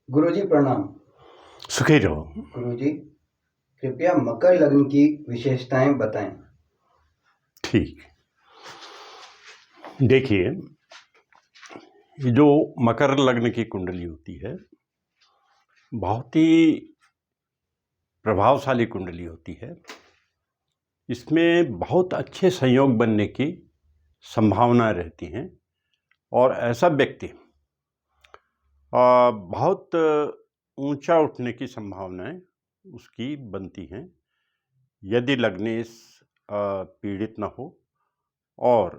गुरुजी प्रणाम। सुखी रहो। गुरुजी, कृपया मकर लग्न की विशेषताएं बताएं। ठीक। देखिए, जो मकर लग्न की कुंडली होती है बहुत ही प्रभावशाली कुंडली होती है। इसमें बहुत अच्छे संयोग बनने की संभावना रहती हैं और ऐसा व्यक्ति बहुत ऊंचा उठने की संभावनाएं उसकी बनती हैं यदि लग्नेश पीड़ित न हो और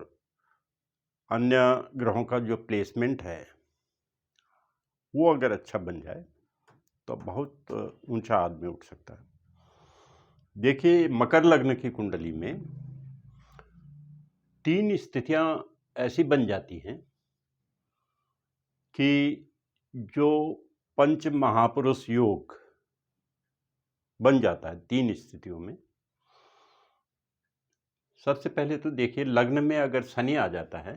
अन्य ग्रहों का जो प्लेसमेंट है वो अगर अच्छा बन जाए तो बहुत ऊंचा आदमी उठ सकता है। देखिए, मकर लग्न की कुंडली में 3 स्थितियां ऐसी बन जाती हैं कि जो पंच महापुरुष योग बन जाता है 3 स्थितियों में। सबसे पहले तो देखिए, लग्न में अगर शनि आ जाता है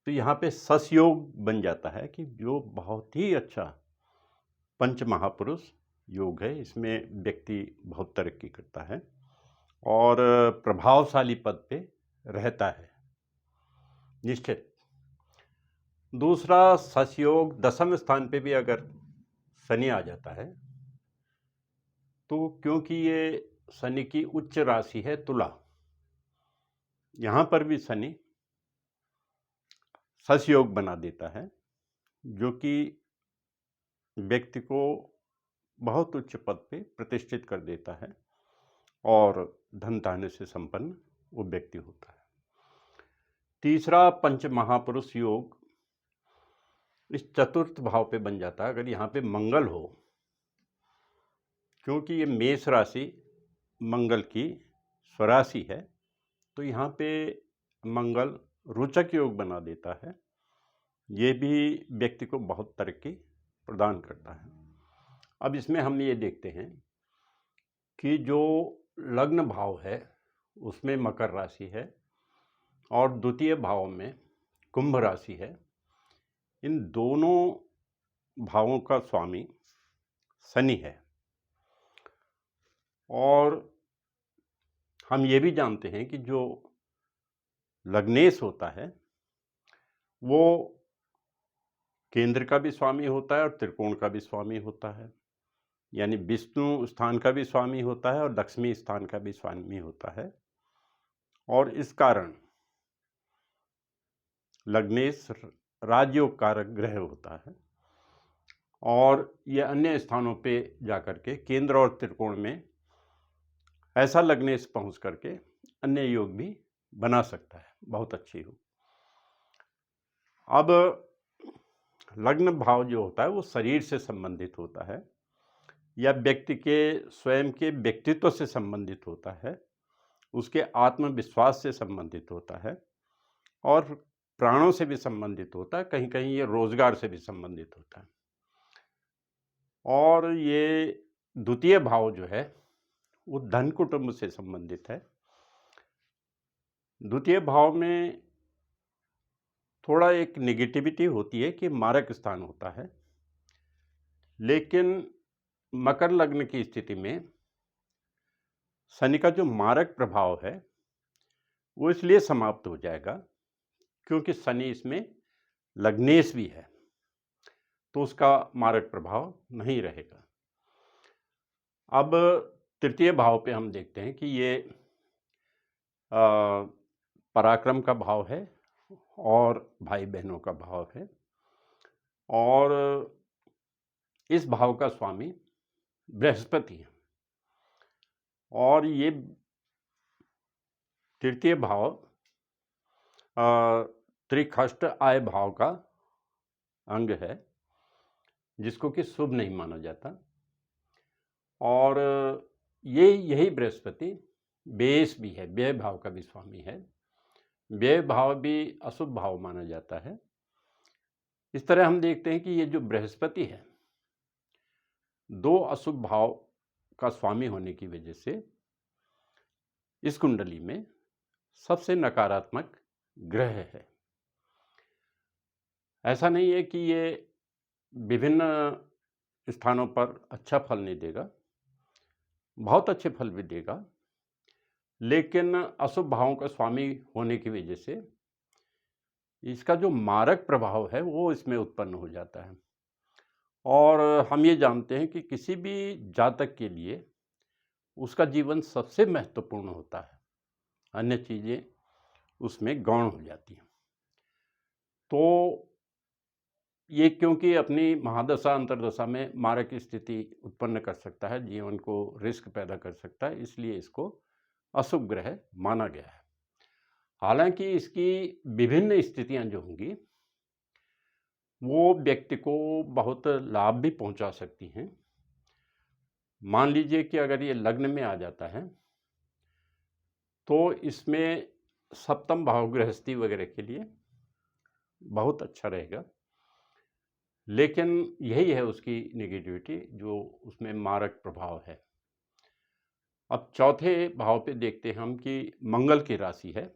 तो यहाँ पे सस योग बन जाता है कि जो बहुत ही अच्छा पंच महापुरुष योग है। इसमें व्यक्ति बहुत तरक्की करता है और प्रभावशाली पद पे रहता है निश्चित। दूसरा, ससयोग दशम स्थान पे भी अगर शनि आ जाता है तो क्योंकि ये शनि की उच्च राशि है तुला, यहाँ पर भी शनि ससयोग बना देता है जो कि व्यक्ति को बहुत उच्च पद पे प्रतिष्ठित कर देता है और धन धान्य से संपन्न वो व्यक्ति होता है। तीसरा, पंच महापुरुष योग इस चतुर्थ भाव पे बन जाता है अगर यहाँ पे मंगल हो, क्योंकि ये मेष राशि मंगल की स्वराशि है तो यहाँ पे मंगल रोचक योग बना देता है। ये भी व्यक्ति को बहुत तरक्की प्रदान करता है। अब इसमें हम ये देखते हैं कि जो लग्न भाव है उसमें मकर राशि है और द्वितीय भाव में कुंभ राशि है। इन दोनों भावों का स्वामी शनि है और हम ये भी जानते हैं कि जो लग्नेश होता है वो केंद्र का भी स्वामी होता है और त्रिकोण का भी स्वामी होता है, यानी विष्णु स्थान का भी स्वामी होता है और लक्ष्मी स्थान का भी स्वामी होता है। और इस कारण लग्नेश राजयोग कारक ग्रह होता है और ये अन्य स्थानों पे जाकर के केंद्र और त्रिकोण में ऐसा लग्नेश पहुंच करके अन्य योग भी बना सकता है, बहुत अच्छी हो। अब लग्न भाव जो होता है वो शरीर से संबंधित होता है या व्यक्ति के स्वयं के व्यक्तित्व से संबंधित होता है, उसके आत्मविश्वास से संबंधित होता है और प्राणों से भी संबंधित होता है, कहीं कहीं ये रोजगार से भी संबंधित होता है। और ये द्वितीय भाव जो है वो धन कुटुंब से संबंधित है। द्वितीय भाव में थोड़ा एक नेगेटिविटी होती है कि मारक स्थान होता है, लेकिन मकर लग्न की स्थिति में शनि का जो मारक प्रभाव है वो इसलिए समाप्त हो जाएगा क्योंकि शनि इसमें लग्नेश भी है तो उसका मारक प्रभाव नहीं रहेगा। अब तृतीय भाव पे हम देखते हैं कि ये पराक्रम का भाव है और भाई बहनों का भाव है और इस भाव का स्वामी बृहस्पति है और ये तृतीय भाव त्रिखष्ट आय भाव का अंग है जिसको कि शुभ नहीं माना जाता और यही बृहस्पति बेस भी है, व्यय भाव का भी स्वामी है। व्यय भाव भी अशुभ भाव माना जाता है। इस तरह हम देखते हैं कि ये जो बृहस्पति है 2 अशुभ भाव का स्वामी होने की वजह से इस कुंडली में सबसे नकारात्मक ग्रह है। ऐसा नहीं है कि ये विभिन्न स्थानों पर अच्छा फल नहीं देगा, बहुत अच्छे फल भी देगा, लेकिन अशुभ भावों का स्वामी होने की वजह से इसका जो मारक प्रभाव है वो इसमें उत्पन्न हो जाता है। और हम ये जानते हैं कि किसी भी जातक के लिए उसका जीवन सबसे महत्वपूर्ण होता है, अन्य चीज़ें उसमें गौण हो जाती हैं। तो ये क्योंकि अपनी महादशा अंतर्दशा में मारक स्थिति उत्पन्न कर सकता है, जीवन को रिस्क पैदा कर सकता है, इसलिए इसको अशुभ ग्रह माना गया है। हालांकि इसकी विभिन्न स्थितियां जो होंगी वो व्यक्ति को बहुत लाभ भी पहुंचा सकती हैं। मान लीजिए कि अगर ये लग्न में आ जाता है तो इसमें सप्तम भाव गृहस्थी वगैरह के लिए बहुत अच्छा रहेगा, लेकिन यही है उसकी नेगेटिविटी जो उसमें मारक प्रभाव है। अब चौथे भाव पे देखते हैं हम कि मंगल की राशि है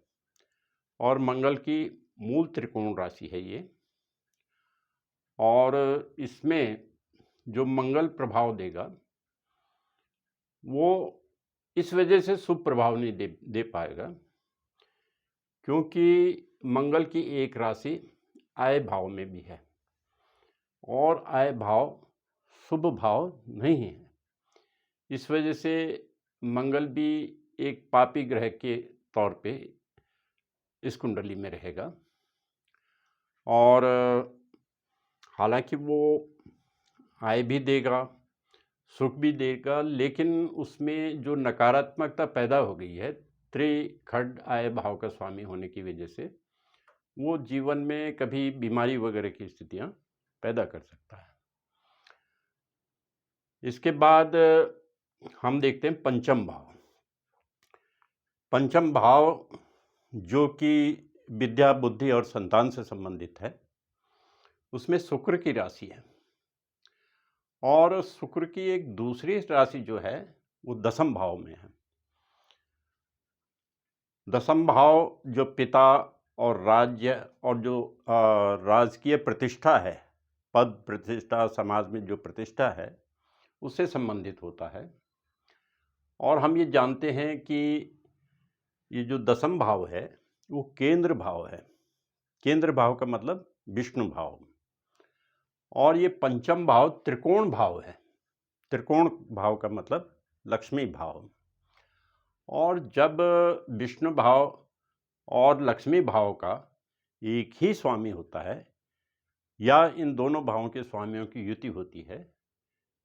और मंगल की मूल त्रिकोण राशि है ये, और इसमें जो मंगल प्रभाव देगा वो इस वजह से शुभ प्रभाव नहीं दे पाएगा, क्योंकि मंगल की एक राशि आय भाव में भी है और आय भाव शुभ भाव नहीं है। इस वजह से मंगल भी एक पापी ग्रह के तौर पे इस कुंडली में रहेगा। और हालांकि वो आय भी देगा, सुख भी देगा, लेकिन उसमें जो नकारात्मकता पैदा हो गई है त्रिखंड आय भाव का स्वामी होने की वजह से, वो जीवन में कभी बीमारी वगैरह की स्थितियां पैदा कर सकता है। इसके बाद हम देखते हैं पंचम भाव। पंचम भाव जो कि विद्या, बुद्धि और संतान से संबंधित है, उसमें शुक्र की राशि है और शुक्र की एक दूसरी राशि जो है वो दसम भाव में है। दसम भाव जो पिता और राज्य और जो राजकीय प्रतिष्ठा है, पद प्रतिष्ठा, समाज में जो प्रतिष्ठा है, उससे संबंधित होता है। और हम ये जानते हैं कि ये जो दसम भाव है वो केंद्र भाव है। केंद्र भाव का मतलब विष्णु भाव, और ये पंचम भाव त्रिकोण भाव है। त्रिकोण भाव का मतलब लक्ष्मी भाव। और जब विष्णु भाव और लक्ष्मी भाव का एक ही स्वामी होता है या इन दोनों भावों के स्वामियों की युति होती है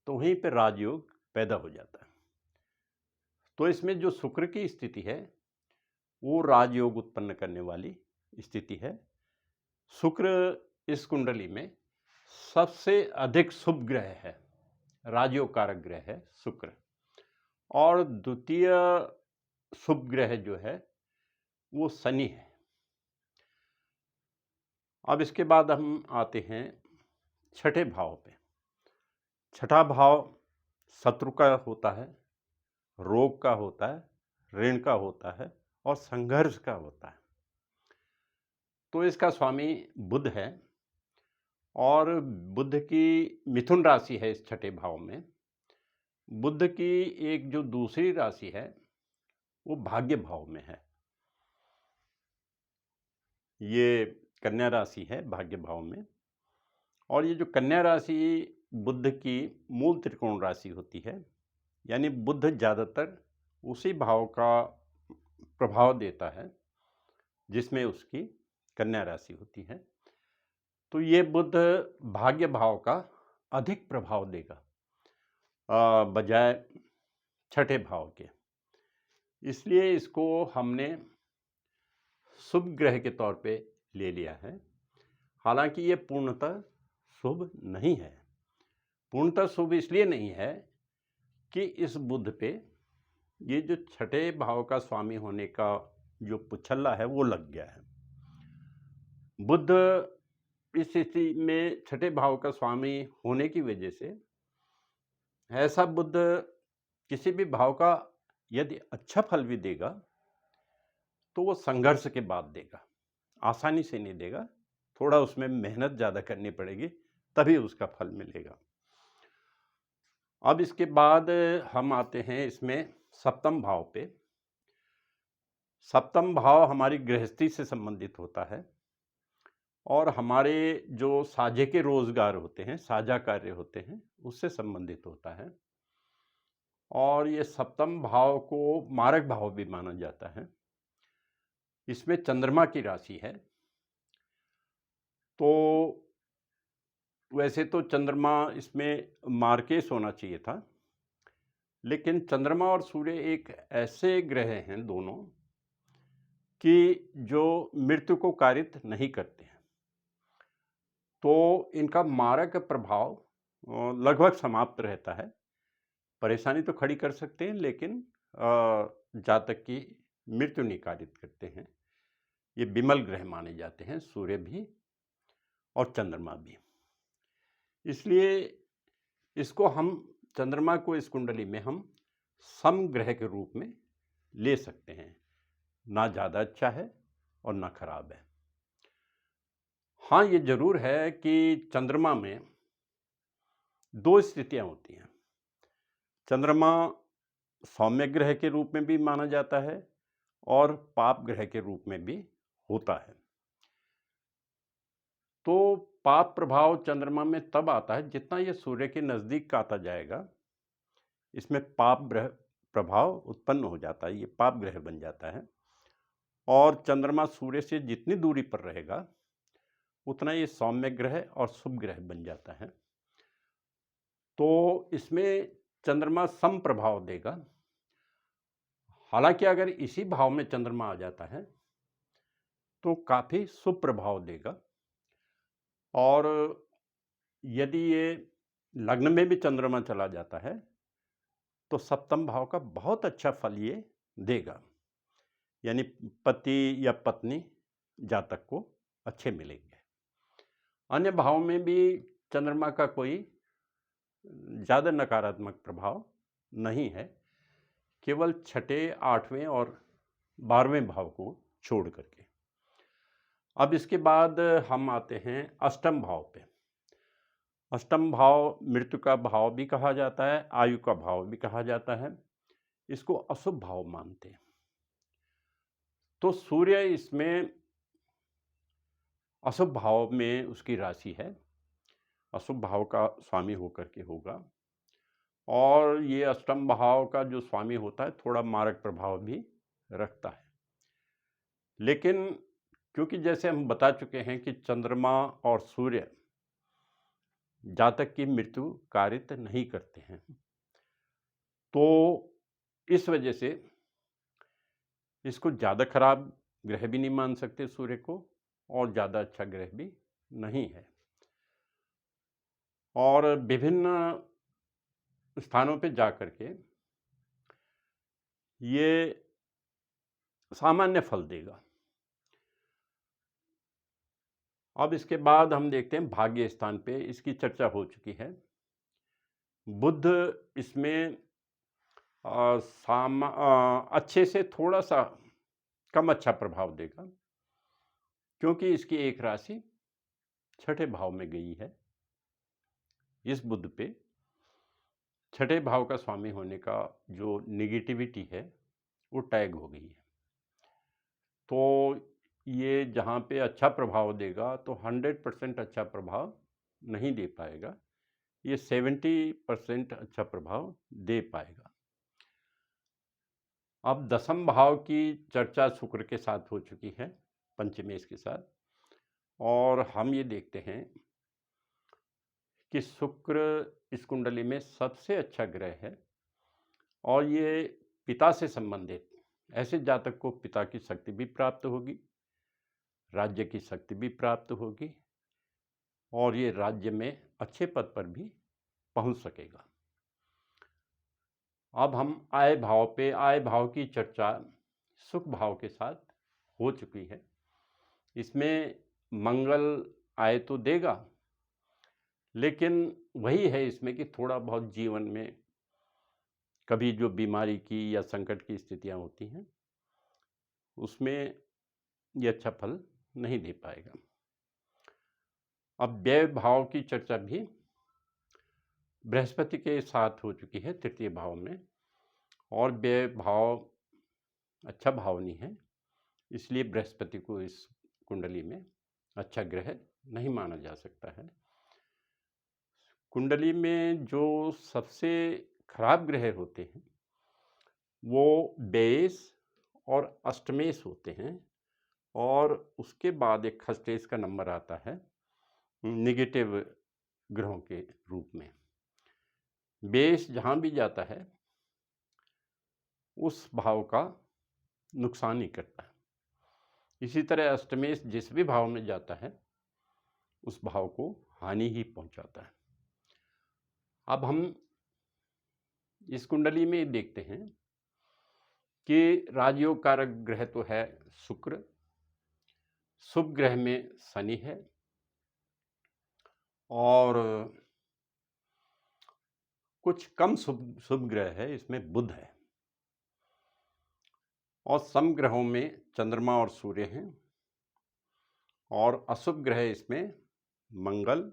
तो वहीं पर राजयोग पैदा हो जाता है। तो इसमें जो शुक्र की स्थिति है वो राजयोग उत्पन्न करने वाली स्थिति है। शुक्र इस कुंडली में सबसे अधिक शुभ ग्रह है, राजयोग कारक ग्रह है शुक्र। और द्वितीय शुभ ग्रह जो है वो शनि है। अब इसके बाद हम आते हैं छठे भाव पे। छठा भाव शत्रु का होता है, रोग का होता है, ऋण का होता है और संघर्ष का होता है। तो इसका स्वामी बुध है और बुध की मिथुन राशि है इस छठे भाव में। बुध की एक जो दूसरी राशि है वो भाग्य भाव में है। ये कन्या राशि है भाग्य भाव में, और ये जो कन्या राशि बुध की मूल त्रिकोण राशि होती है, यानी बुध ज़्यादातर उसी भाव का प्रभाव देता है जिसमें उसकी कन्या राशि होती है। तो ये बुध भाग्य भाव का अधिक प्रभाव देगा बजाय छठे भाव के। इसलिए इसको हमने शुभ ग्रह के तौर पे ले लिया है। हालांकि ये पूर्णतः शुभ नहीं है। पूर्णतः शुभ इसलिए नहीं है कि इस बुध पे ये जो छठे भाव का स्वामी होने का जो पुच्छल्ला है वो लग गया है। बुध इस स्थिति में छठे भाव का स्वामी होने की वजह से ऐसा बुध किसी भी भाव का यदि अच्छा फल भी देगा तो वो संघर्ष के बाद देगा, आसानी से नहीं देगा। थोड़ा उसमें मेहनत ज़्यादा करनी पड़ेगी तभी उसका फल मिलेगा। अब इसके बाद हम आते हैं इसमें सप्तम भाव पे। सप्तम भाव हमारी गृहस्थी से संबंधित होता है और हमारे जो साझे के रोजगार होते हैं, साझा कार्य होते हैं, उससे संबंधित होता है। और ये सप्तम भाव को मारक भाव भी माना जाता है। इसमें चंद्रमा की राशि है। तो वैसे तो चंद्रमा इसमें मार्केश होना चाहिए था, लेकिन चंद्रमा और सूर्य एक ऐसे ग्रह हैं दोनों कि जो मृत्यु को कारित नहीं करते हैं। तो इनका मारक प्रभाव लगभग समाप्त रहता है। परेशानी तो खड़ी कर सकते हैं, लेकिन जातक की मृत्यु नहीं कारित करते हैं। ये विमल ग्रह माने जाते हैं, सूर्य भी और चंद्रमा भी। इसलिए इसको हम चंद्रमा को इस कुंडली में हम समग्रह के रूप में ले सकते हैं। ना ज़्यादा अच्छा है और ना खराब है। हाँ, ये जरूर है कि चंद्रमा में दो स्थितियां होती हैं। चंद्रमा सौम्य ग्रह के रूप में भी माना जाता है और पाप ग्रह के रूप में भी होता है। तो पाप प्रभाव चंद्रमा में तब आता है जितना ये सूर्य के नज़दीक आता जाएगा, इसमें पाप ग्रह प्रभाव उत्पन्न हो जाता है, ये पाप ग्रह बन जाता है। और चंद्रमा सूर्य से जितनी दूरी पर रहेगा उतना ये सौम्य ग्रह और शुभ ग्रह बन जाता है। तो इसमें चंद्रमा सम प्रभाव देगा। हालांकि अगर इसी भाव में चंद्रमा आ जाता है तो काफ़ी शुभ प्रभाव देगा। और यदि ये लग्न में भी चंद्रमा चला जाता है तो सप्तम भाव का बहुत अच्छा फल ये देगा, यानी पति या पत्नी जातक को अच्छे मिलेंगे। अन्य भाव में भी चंद्रमा का कोई ज़्यादा नकारात्मक प्रभाव नहीं है, केवल छठे, आठवें और 12वें भाव को छोड़ करके। अब इसके बाद हम आते हैं अष्टम भाव पे। अष्टम भाव मृत्यु का भाव भी कहा जाता है, आयु का भाव भी कहा जाता है। इसको अशुभ भाव मानते हैं। तो सूर्य इसमें अशुभ भाव में उसकी राशि है, अशुभ भाव का स्वामी होकर के होगा। और ये अष्टम भाव का जो स्वामी होता है थोड़ा मारक प्रभाव भी रखता है। लेकिन क्योंकि जैसे हम बता चुके हैं कि चंद्रमा और सूर्य जातक की मृत्यु कारित नहीं करते हैं, तो इस वजह से इसको ज़्यादा खराब ग्रह भी नहीं मान सकते सूर्य को, और ज़्यादा अच्छा ग्रह भी नहीं है। और विभिन्न स्थानों पे जा कर के ये सामान्य फल देगा। अब इसके बाद हम देखते हैं भाग्य स्थान पे, इसकी चर्चा हो चुकी है। बुध इसमें अच्छे से थोड़ा सा कम अच्छा प्रभाव देगा, क्योंकि इसकी एक राशि छठे भाव में गई है। इस बुध पे छठे भाव का स्वामी होने का जो निगेटिविटी है वो टैग हो गई है। तो ये जहाँ पे अच्छा प्रभाव देगा तो 100% अच्छा प्रभाव नहीं दे पाएगा, ये 70% अच्छा प्रभाव दे पाएगा। अब दसम भाव की चर्चा शुक्र के साथ हो चुकी है, पंचमेश के साथ। और हम ये देखते हैं कि शुक्र इस कुंडली में सबसे अच्छा ग्रह है। और ये पिता से संबंधित, ऐसे जातक को पिता की शक्ति भी प्राप्त होगी, राज्य की शक्ति भी प्राप्त होगी, और ये राज्य में अच्छे पद पर भी पहुंच सकेगा। अब हम आय भाव पे, आय भाव की चर्चा सुख भाव के साथ हो चुकी है। इसमें मंगल आय तो देगा, लेकिन वही है इसमें कि थोड़ा बहुत जीवन में कभी जो बीमारी की या संकट की स्थितियां होती हैं उसमें ये अच्छा फल नहीं दे पाएगा। अब व्यय भाव की चर्चा भी बृहस्पति के साथ हो चुकी है तृतीय भाव में, और व्यय भाव अच्छा भाव नहीं है, इसलिए बृहस्पति को इस कुंडली में अच्छा ग्रह नहीं माना जा सकता है। कुंडली में जो सबसे खराब ग्रह होते हैं वो बेस और अष्टमेश होते हैं, और उसके बाद एक खष्टेश का नंबर आता है निगेटिव ग्रहों के रूप में। बेस जहाँ भी जाता है उस भाव का नुकसान ही करता है, इसी तरह अष्टमेश जिस भी भाव में जाता है उस भाव को हानि ही पहुंचाता है। अब हम इस कुंडली में देखते हैं कि राजयोग कारक ग्रह तो है शुक्र, शुभ ग्रह में शनि है, और कुछ कम शुभ शुभ ग्रह है, इसमें बुध है, और सम ग्रहों में चंद्रमा और सूर्य हैं, और अशुभ ग्रह इसमें मंगल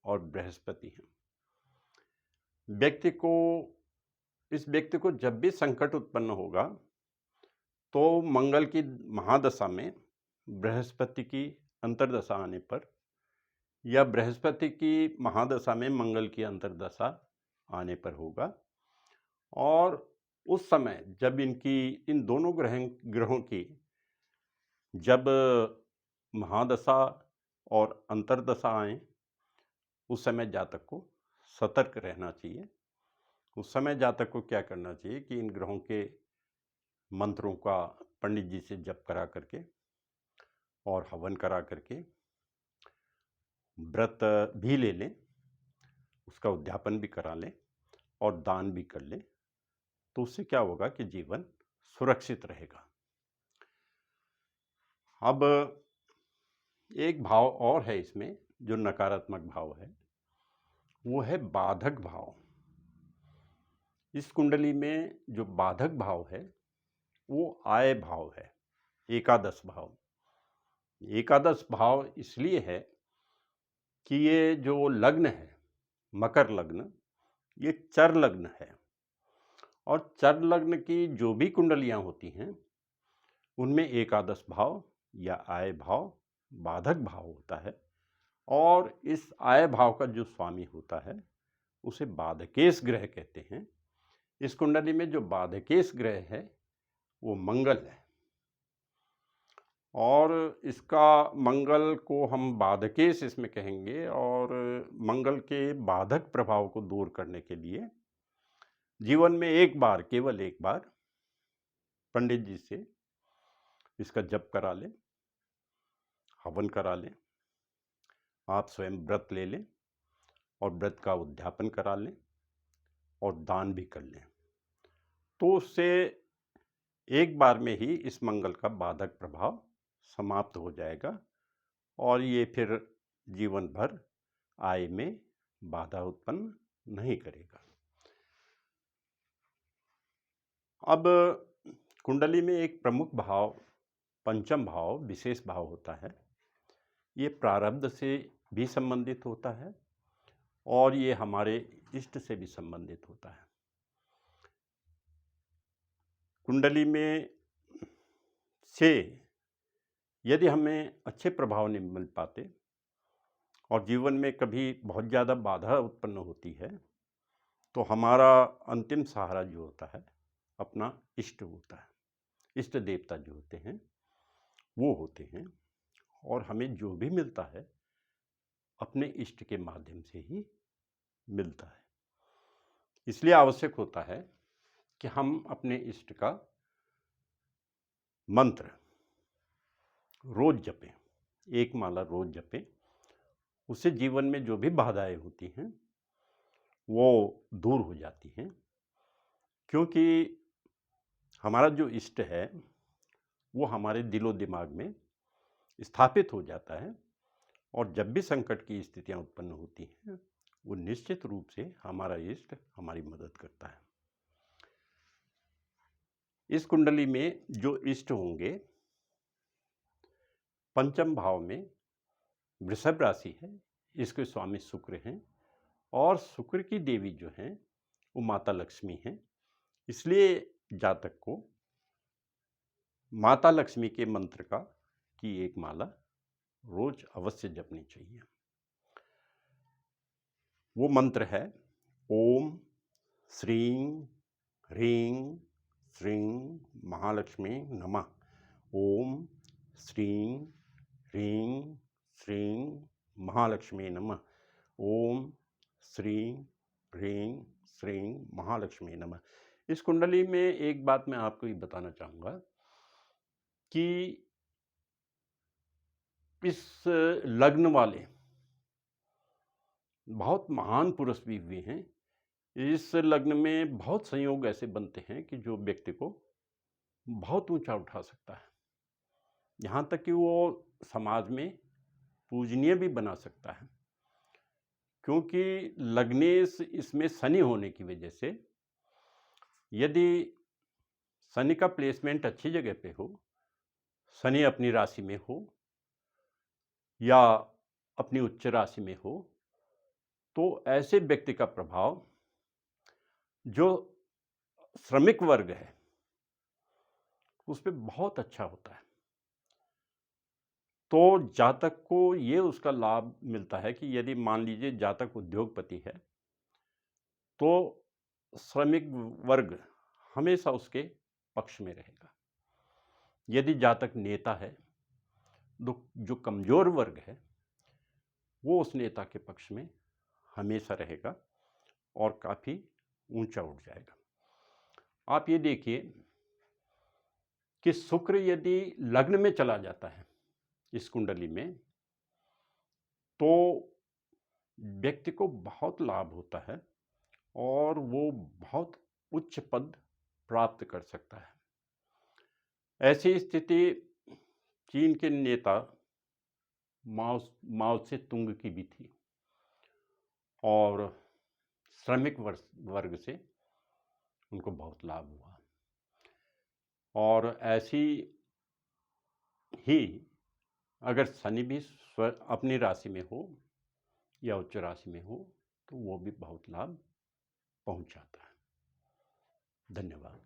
और बृहस्पति हैं। इस व्यक्ति को जब भी संकट उत्पन्न होगा तो मंगल की महादशा में, बृहस्पति की अंतर्दशा आने पर, या बृहस्पति की महादशा में मंगल की अंतर्दशा आने पर होगा। और उस समय जब इन दोनों ग्रहों की जब महादशा और अंतर्दशा आए, उस समय जातक को सतर्क रहना चाहिए। उस समय जातक को क्या करना चाहिए कि इन ग्रहों के मंत्रों का पंडित जी से जप करा करके और हवन करा करके व्रत भी ले लें, उसका उद्यापन भी करा लें और दान भी कर लें, तो उससे क्या होगा कि जीवन सुरक्षित रहेगा। अब एक भाव और है इसमें जो नकारात्मक भाव है, वो है बाधक भाव। इस कुंडली में जो बाधक भाव है वो आय भाव है, एकादश भाव। एकादश भाव इसलिए है कि ये जो लग्न है मकर लग्न, ये चर लग्न है, और चर लग्न की जो भी कुंडलियां होती हैं उनमें एकादश भाव या आय भाव बाधक भाव होता है, और इस आय भाव का जो स्वामी होता है उसे बाधकेश ग्रह कहते हैं। इस कुंडली में जो बाधकेश ग्रह है वो मंगल है, और इसका मंगल को हम बाधकेश इसमें कहेंगे। और मंगल के बाधक प्रभाव को दूर करने के लिए जीवन में एक बार, केवल एक बार पंडित जी से इसका जप करा लें, हवन करा लें, आप स्वयं व्रत ले लें और व्रत का उद्यापन करा लें और दान भी कर लें, तो उससे एक बार में ही इस मंगल का बाधक प्रभाव समाप्त हो जाएगा, और ये फिर जीवन भर आय में बाधा उत्पन्न नहीं करेगा। अब कुंडली में एक प्रमुख भाव पंचम भाव विशेष भाव होता है। ये प्रारब्ध से भी संबंधित होता है और ये हमारे इष्ट से भी संबंधित होता है। कुंडली में से यदि हमें अच्छे प्रभाव नहीं मिल पाते और जीवन में कभी बहुत ज़्यादा बाधा उत्पन्न होती है, तो हमारा अंतिम सहारा जो होता है अपना इष्ट होता है। इष्ट देवता जो होते हैं वो होते हैं, और हमें जो भी मिलता है अपने इष्ट के माध्यम से ही मिलता है। इसलिए आवश्यक होता है कि हम अपने इष्ट का मंत्र रोज जपें, एक माला रोज जपें। उससे जीवन में जो भी बाधाएं होती हैं वो दूर हो जाती हैं, क्योंकि हमारा जो इष्ट है वो हमारे दिलो दिमाग में स्थापित हो जाता है, और जब भी संकट की स्थितियां उत्पन्न होती हैं वो निश्चित रूप से हमारा इष्ट हमारी मदद करता है। इस कुंडली में जो इष्ट होंगे, पंचम भाव में वृषभ राशि है, इसके स्वामी शुक्र हैं और शुक्र की देवी जो हैं वो माता लक्ष्मी हैं। इसलिए जातक को माता लक्ष्मी के मंत्र की एक माला रोज अवश्य जपनी चाहिए। वो मंत्र है ओम श्रीं ह्रीं श्रीं महालक्ष्मी नमः। ओम श्रीं ह्रीं श्रीं महालक्ष्मी नमः। ओम श्रीं ह्रीं श्रीं महालक्ष्मी नमः। इस कुंडली में एक बात मैं आपको ये बताना चाहूँगा कि इस लग्न वाले बहुत महान पुरुष भी हुए हैं। इस लग्न में बहुत संयोग ऐसे बनते हैं कि जो व्यक्ति को बहुत ऊंचा उठा सकता है, यहाँ तक कि वो समाज में पूजनीय भी बना सकता है। क्योंकि लग्नेश इसमें शनि होने की वजह से यदि शनि का प्लेसमेंट अच्छी जगह पे हो, शनि अपनी राशि में हो या अपनी उच्च राशि में हो, तो ऐसे व्यक्ति का प्रभाव जो श्रमिक वर्ग है उस पर बहुत अच्छा होता है। तो जातक को ये उसका लाभ मिलता है कि यदि मान लीजिए जातक उद्योगपति है तो श्रमिक वर्ग हमेशा उसके पक्ष में रहेगा। यदि जातक नेता है तो जो कमजोर वर्ग है वो उस नेता के पक्ष में हमेशा रहेगा और काफ़ी ऊंचा उठ जाएगा। आप ये देखिए कि शुक्र यदि लग्न में चला जाता है इस कुंडली में तो व्यक्ति को बहुत लाभ होता है और वो बहुत उच्च पद प्राप्त कर सकता है। ऐसी स्थिति चीन के नेता माओ से तुंग की भी थी और श्रमिक वर्ग से उनको बहुत लाभ हुआ। और ऐसी ही अगर शनि भी अपनी राशि में हो या उच्च राशि में हो तो वो भी बहुत लाभ पहुंचाता है। धन्यवाद।